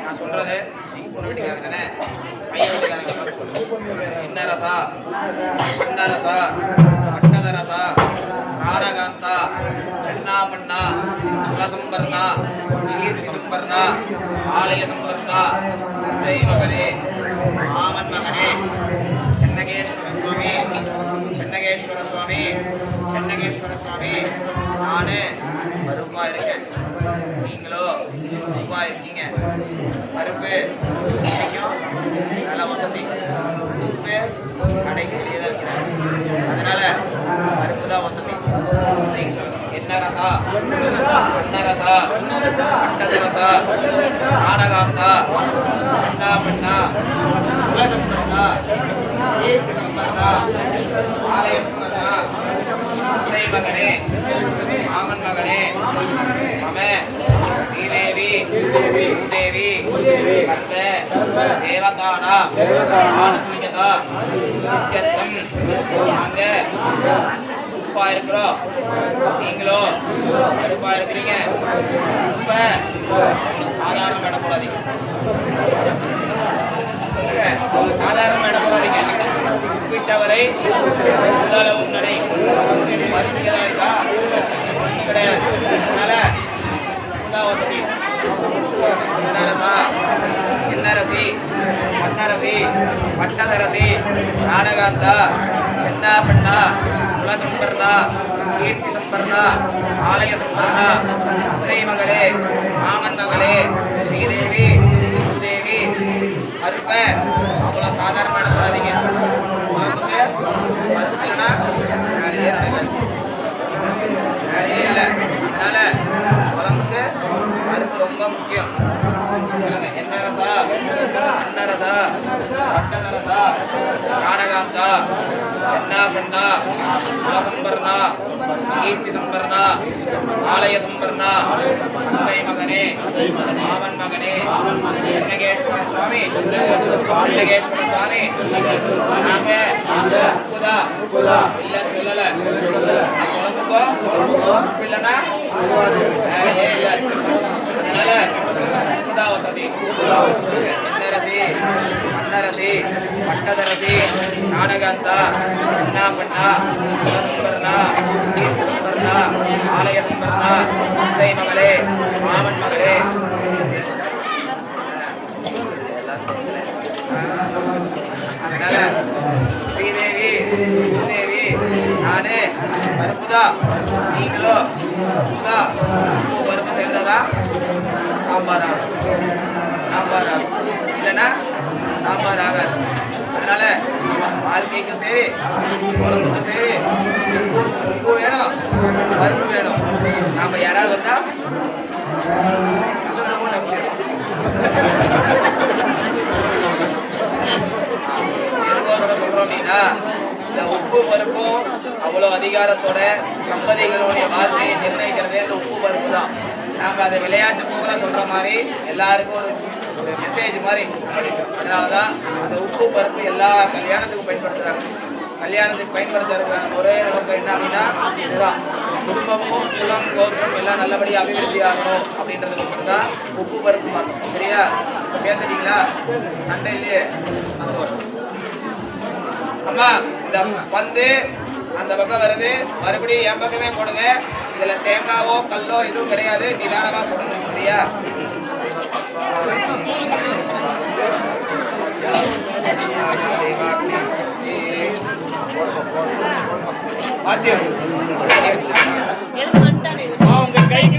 நான் சொல்றது நீங்க பொண்ணு வீட்டுக்காரங்க தானே, பையன் வீட்டுக்காரங்க சொல்லுங்க. என்ன ரசா, அண்ண ரசா, அட்டத ரசா, ராடகாந்தா, சென்னாபண்ணா, குலசம்பர்ணா, கீர்த்தி சம்பர்ணா, ஆலய சம்பர்ணா, மகளே, மாமன் மகனே, சென்னகேஸ்வர சுவாமி, சென்னகேஸ்வர சுவாமி, சென்னகேஸ்வர சுவாமி. நானு பருப்பா இருக்கேன், நீங்களோ உப்பா இருக்கீங்க. பருப்பு நல்ல வசதி, உப்பு கடைக்கு வெளியே தான் இருக்கிறேன். அதனால பருப்பு தான் வசதி. நீங்க சொல்லுங்க, என்ன ரசா, அண்ண ரசா, அட்டத ரசா, நாடகாந்தா, சென்னா பண்ணா, குலசம்பர்ணா, கீர்த்தி சம்பர்ணா, ஆலய சம்பர்ணா, மகனே, மாமன் மகனே, மம ஸ்ரீதேவி பூதேவி சர்வ தேவதானா ஆனந்தா சித்தர்த்தம். நாங்க உப்பா இருக்கிறோம், நீங்களோ கருப்பா இருக்கிறீங்க. உப்ப சாதாரண இடம் போடாதீங்க, சொல்லுங்க, சாதாரண இடம் போடாதீங்க. உப்பிட்டவரை உள்ளளவும் நடை மருந்துகளா இருக்கா கிடையாது. அதனால வசதி. என்னரசா, என்னரசி, மன்னரசி, பட்டதரசி, ராடகாந்தா, சென்னாபண்ணா, குலசம்பர்ணா, கீர்த்தி சம்பர்ணா, ஆலய சம்பர்ணா, அத்தை மகளே, மாமன் மகளே, ஸ்ரீதேவி பூதேவி. பருப்ப அவ்வளோ சாதாரண எடுக்கூடாதீங்க. உடம்புக்கு பருப்பு இல்லைன்னா வேலையே நடக்காது, வேலையே இல்லை. அதனால உடம்புக்கு பருப்பு ரொம்ப முக்கியம். என்ன ரசா, அண்ண ரசா, பட்டத ரசா, ராடகாந்தா, சென்னாபண்ணா, குலசம்பர்ணா, கீர்த்தி சம்பர்ணா, ஆலய சம்பர்ணா, அத்தை மகனே, மாமன் மகனே, சென்னகேஸ்வர சுவாமி, சென்னகேஸ்வர சுவாமி. நாங்க உப்புதா இல்லைன்னு சொல்லல, உடம்புக்கோ உப்பு இல்லைன்னா வேலையே இல்லை. அதனால உப்புதா வசதி. என்னரசி, மன்னரசி, பட்டதரசி, நாடகாந்தா, சென்னாபண்ணா, குலசம்பர்ணா, கீர்த்தி சம்பர்ணா, ஆலய சம்பர்ணா, அத்தை மகளே, மாமன் மகளே. அதனால ஸ்ரீதேவி பூதேவி, நானு பருப்புதா, நீங்களோ உப்புதா. உப்பு பருப்பு சேர்ந்ததா சாம்பாரா, சாம்பாரா இல்லைன்னா சாம்பார் ஆகாது. அதனால வாழ்க்கைக்கும் சரி, குழம்புக்கும் சரி, உப்பு வேணும், பருப்பு வேணும். நாம யாராவது வந்தா கசந்தமும் நம்பிச்சிடும். எதுக்கோசரம் சொல்றோம் அப்படின்னா, இந்த உப்பு பருப்பும் அவ்வளோ அதிகாரத்தோட தம்பதிகளுடைய வாழ்க்கையை நிர்ணயிக்கிறதே இந்த உப்பு பருப்பு தான். நாங்கள் அதை விளையாட்டு போகல சொல்ற மாதிரி எல்லாருக்கும் ஒரு மெசேஜ் மாதிரி. அதனால தான் அந்த உப்பு பருப்பு எல்லா கல்யாணத்துக்கும் பயன்படுத்துகிறாங்க. கல்யாணத்துக்கு பயன்படுத்துறதுக்கான ஒரே நோக்கம் என்ன அப்படின்னா, இதுதான் குடும்பமும் குலம் கோத்திரம் எல்லாம் நல்லபடியாக அபிவிருத்தி ஆகணும் அப்படின்றது மட்டும்தான் உப்பு பருப்பு பார்க்கணும். சரியா? இப்போ சேர்ந்துட்டீங்களா? சண்டை இல்லையே, சந்தோஷம். அம்மா இந்த பந்து அந்த பக்கம் வருது, மறுபடியும் என் பக்கமே போடுங்க. இதுல தேங்காவோ கல்லோ எதுவும் கிடையாது, நிதானமா போடுங்க. சரியா? வாத்தியம் உங்க கைக்கு